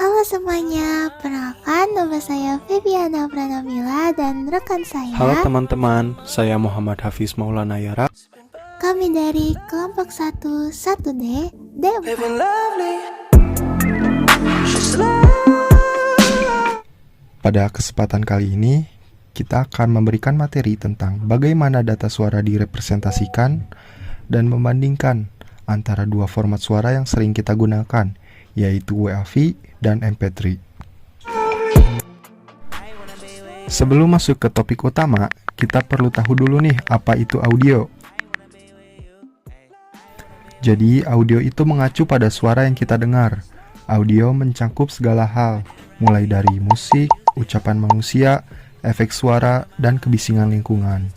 Halo semuanya, perkenalkan nama saya Febiana Pranamila dan rekan Halo saya. teman-teman, saya Muhammad Hafiz Maulana Yara. Kami dari kelompok 1D D4. Pada kesempatan kali ini, kita akan memberikan materi tentang bagaimana data suara direpresentasikan dan membandingkan antara dua format suara yang sering kita gunakan, yaitu WAV dan MP3. Sebelum masuk ke topik utama, kita perlu tahu dulu nih apa itu audio. Jadi, audio itu mengacu pada suara yang kita dengar. Audio mencangkup segala hal, mulai dari musik, ucapan manusia, efek suara, dan kebisingan lingkungan.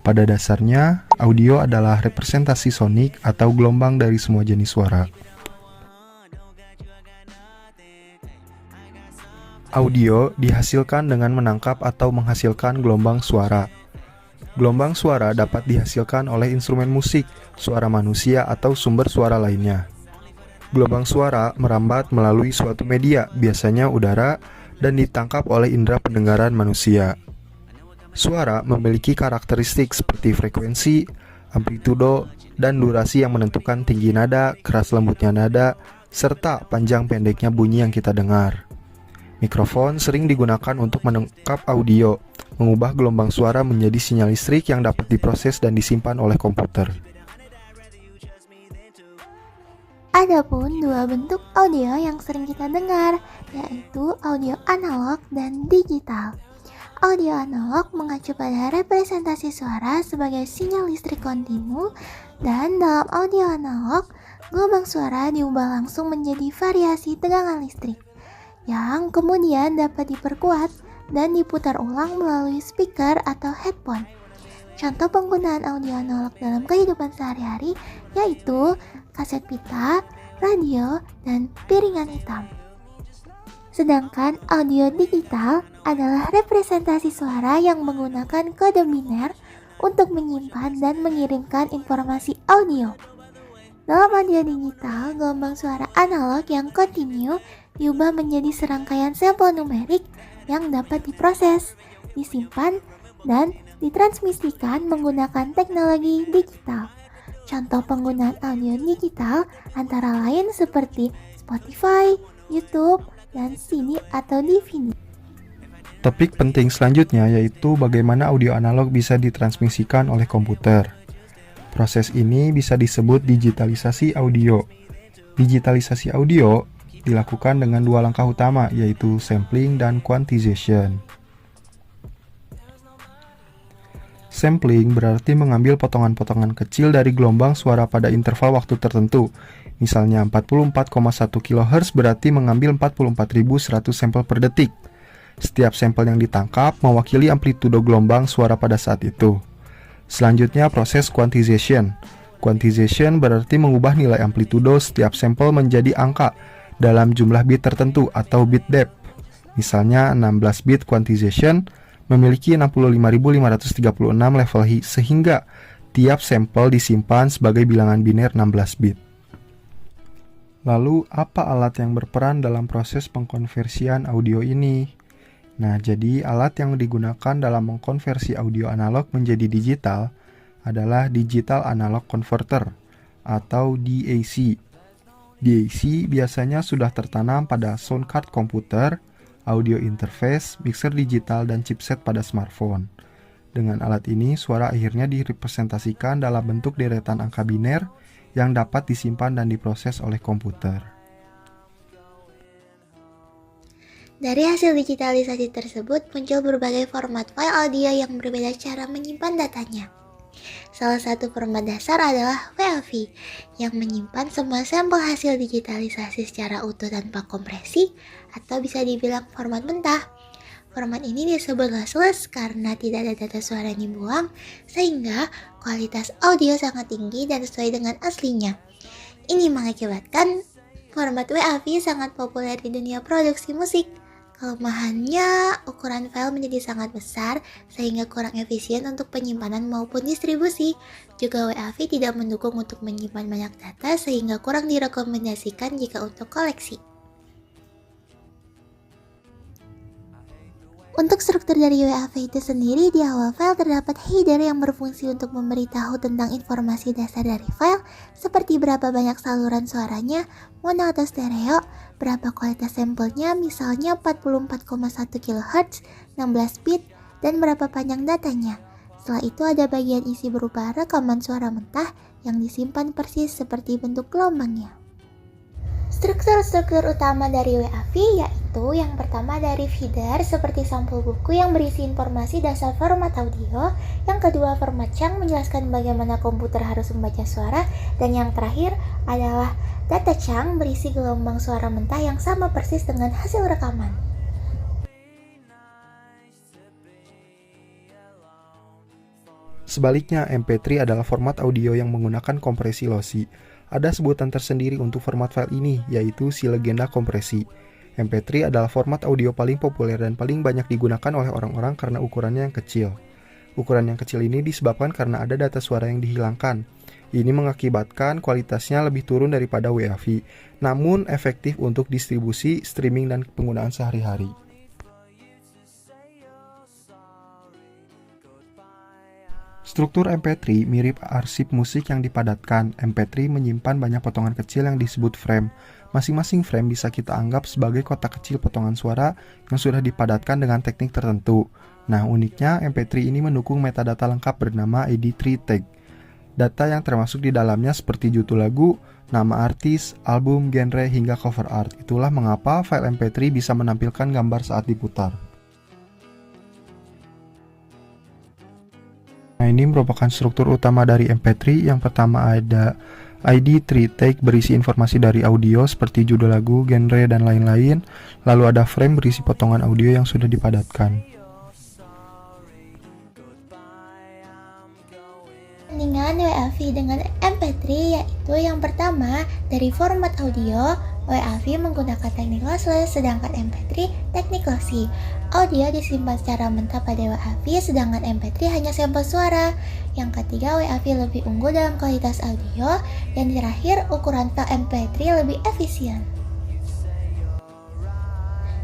Pada dasarnya, audio adalah representasi sonik atau gelombang dari semua jenis suara. Audio dihasilkan dengan menangkap atau menghasilkan gelombang suara. Gelombang suara dapat dihasilkan oleh instrumen musik, suara manusia, atau sumber suara lainnya. Gelombang suara merambat melalui suatu media, biasanya udara, dan ditangkap oleh indera pendengaran manusia. Suara memiliki karakteristik seperti frekuensi, amplitudo, dan durasi yang menentukan tinggi nada, keras lembutnya nada, serta panjang pendeknya bunyi yang kita dengar. Mikrofon sering digunakan untuk menangkap audio, mengubah gelombang suara menjadi sinyal listrik yang dapat diproses dan disimpan oleh komputer. Adapun dua bentuk audio yang sering kita dengar, yaitu audio analog dan digital. Audio analog mengacu pada representasi suara sebagai sinyal listrik kontinu, dan dalam audio analog, gelombang suara diubah langsung menjadi variasi tegangan listrik, yang kemudian dapat diperkuat dan diputar ulang melalui speaker atau headphone. Contoh penggunaan audio analog dalam kehidupan sehari-hari yaitu kaset pita, radio, dan piringan hitam. Sedangkan audio digital adalah representasi suara yang menggunakan kode biner untuk menyimpan dan mengirimkan informasi audio. Dalam audio digital, gelombang suara analog yang kontinu diubah menjadi serangkaian sampel numerik yang dapat diproses, disimpan, dan ditransmisikan menggunakan teknologi digital. Contoh penggunaan audio digital antara lain seperti Spotify, YouTube, dan CD atau DVD. Topik penting selanjutnya yaitu bagaimana audio analog bisa ditransmisikan oleh komputer. Proses ini bisa disebut digitalisasi audio. Digitalisasi audio dilakukan dengan dua langkah utama, yaitu sampling dan quantization. Sampling berarti mengambil potongan-potongan kecil dari gelombang suara pada interval waktu tertentu. Misalnya 44,1 kHz berarti mengambil 44.100 sampel per detik. Setiap sampel yang ditangkap mewakili amplitudo gelombang suara pada saat itu. Selanjutnya proses quantization. Quantization berarti mengubah nilai amplitudo setiap sampel menjadi angka dalam jumlah bit tertentu atau bit depth. Misalnya 16 bit quantization memiliki 65.536 level sehingga tiap sampel disimpan sebagai bilangan biner 16 bit. Lalu apa alat yang berperan dalam proses pengkonversian audio ini? Nah, jadi alat yang digunakan dalam mengkonversi audio analog menjadi digital adalah Digital Analog Converter atau DAC. DAC biasanya sudah tertanam pada sound card komputer, audio interface, mixer digital, dan chipset pada smartphone. Dengan alat ini, suara akhirnya direpresentasikan dalam bentuk deretan angka biner yang dapat disimpan dan diproses oleh komputer. Dari hasil digitalisasi tersebut muncul berbagai format file audio yang berbeda cara menyimpan datanya. Salah satu format dasar adalah WAV yang menyimpan semua sampel hasil digitalisasi secara utuh tanpa kompresi atau bisa dibilang format mentah. Format ini disebut lossless karena tidak ada data suara yang dibuang sehingga kualitas audio sangat tinggi dan sesuai dengan aslinya. Ini mengakibatkan format WAV sangat populer di dunia produksi musik. Kelemahannya, ukuran file menjadi sangat besar sehingga kurang efisien untuk penyimpanan maupun distribusi. Juga WAV tidak mendukung untuk menyimpan banyak data sehingga kurang direkomendasikan jika untuk koleksi. Untuk struktur dari WAV itu sendiri, di awal file terdapat header yang berfungsi untuk memberitahu tentang informasi dasar dari file, seperti berapa banyak saluran suaranya, mono atau stereo, berapa kualitas sampelnya, misalnya 44,1 kHz, 16 bit, dan berapa panjang datanya. Setelah itu ada bagian isi berupa rekaman suara mentah yang disimpan persis seperti bentuk gelombangnya. Struktur-struktur utama dari WAV yaitu yang pertama dari feeder seperti sampul buku yang berisi informasi dasar format audio, yang kedua format chunk menjelaskan bagaimana komputer harus membaca suara, dan yang terakhir adalah data chunk berisi gelombang suara mentah yang sama persis dengan hasil rekaman. Sebaliknya, MP3 adalah format audio yang menggunakan kompresi lossy. Ada sebutan tersendiri untuk format file ini, yaitu si legenda kompresi. MP3 adalah format audio paling populer dan paling banyak digunakan oleh orang-orang karena ukurannya yang kecil. Ukuran yang kecil ini disebabkan karena ada data suara yang dihilangkan. Ini mengakibatkan kualitasnya lebih turun daripada WAV, namun efektif untuk distribusi, streaming, dan penggunaan sehari-hari. Struktur MP3 mirip arsip musik yang dipadatkan. MP3 menyimpan banyak potongan kecil yang disebut frame. Masing-masing frame bisa kita anggap sebagai kotak kecil potongan suara yang sudah dipadatkan dengan teknik tertentu. Nah, uniknya MP3 ini mendukung metadata lengkap bernama ID3 tag. Data yang termasuk di dalamnya seperti judul lagu, nama artis, album, genre, hingga cover art. Itulah mengapa file MP3 bisa menampilkan gambar saat diputar. Nah, ini merupakan struktur utama dari MP3. Yang pertama ada ID3 tag berisi informasi dari audio seperti judul lagu, genre, dan lain-lain. Lalu ada frame berisi potongan audio yang sudah dipadatkan. Perbandingan WAV dengan MP3 yaitu yang pertama dari format audio, WAV menggunakan teknik lossless sedangkan MP3 teknik lossy. Audio disimpan secara mentah pada WAV sedangkan MP3 hanya sampel suara. Yang ketiga, WAV lebih unggul dalam kualitas audio, dan terakhir ukuran file MP3 lebih efisien.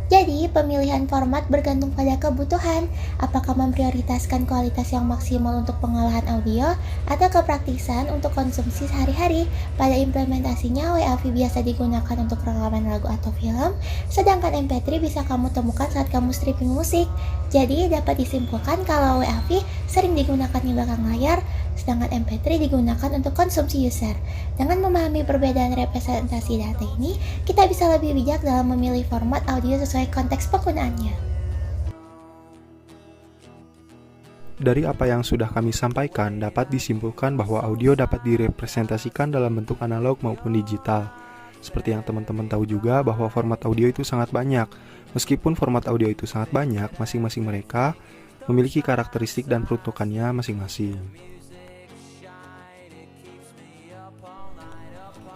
Jadi, pemilihan format bergantung pada kebutuhan, apakah memprioritaskan kualitas yang maksimal untuk pengolahan audio atau kepraktisan untuk konsumsi sehari-hari. Pada implementasinya, WAV biasa digunakan untuk rekaman lagu atau film, sedangkan MP3 bisa kamu temukan saat kamu streaming musik. Jadi, dapat disimpulkan kalau WAV sering digunakan di belakang layar, sedangkan MP3 digunakan untuk konsumsi user. Dengan memahami perbedaan representasi data ini, kita bisa lebih bijak dalam memilih format audio sesuai konteks penggunaannya. Dari apa yang sudah kami sampaikan, dapat disimpulkan bahwa audio dapat direpresentasikan dalam bentuk analog maupun digital. Seperti yang teman-teman tahu juga bahwa format audio itu sangat banyak. Meskipun format audio itu sangat banyak, masing-masing mereka memiliki karakteristik dan peruntukannya masing-masing.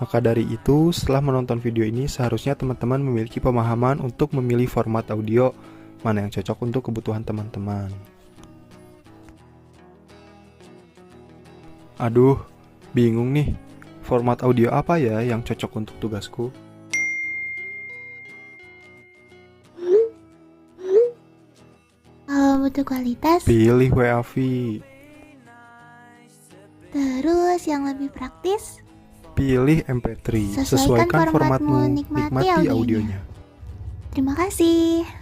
Maka dari itu, setelah menonton video ini, seharusnya teman-teman memiliki pemahaman untuk memilih format audio mana yang cocok untuk kebutuhan teman-teman. Aduh, bingung nih, format audio apa ya yang cocok untuk tugasku? Kalau butuh kualitas, Pilih WAV. terus yang lebih praktis, Pilih MP3. Sesuaikan Sesuaikan formatmu, formatmu, nikmati nikmati audionya. audionya. Terima kasih.